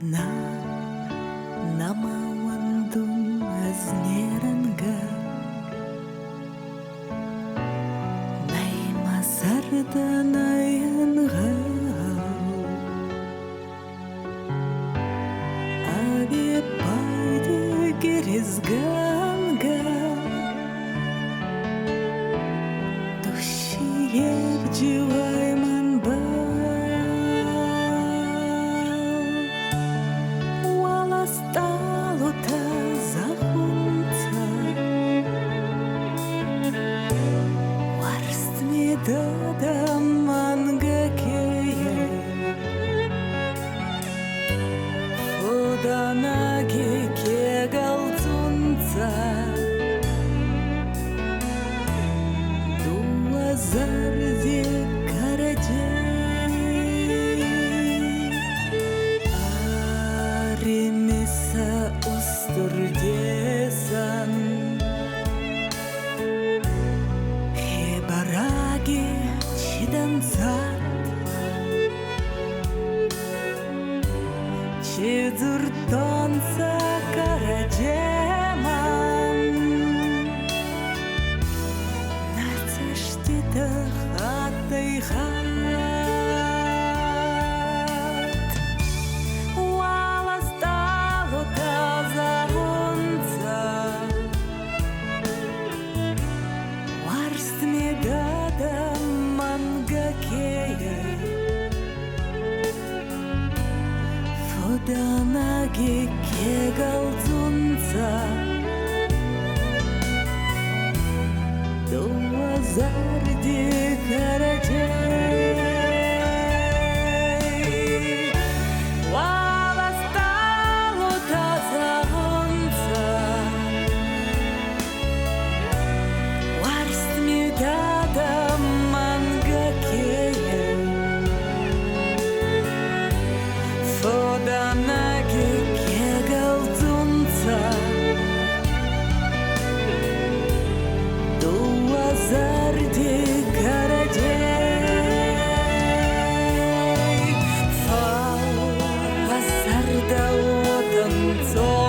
Na namawandum aznieranga Nay masarda nayanga Abi paydı gerizganga Duşi yerciwayman ba Стало та захунца Варст ми дада мангакея Фуданаги кегалцунца Дуазарди караде Rimisa usturdesan Hebaragi chidansat Chizurtonsa karajeman Natsashtita khatayhan Фуданаги кегалцунца Дуазарди караджей Вала стало та захунца Варст ми дада мангакея Фуданаги кегалцунца Дуазарди караджей Фал басарда отанцо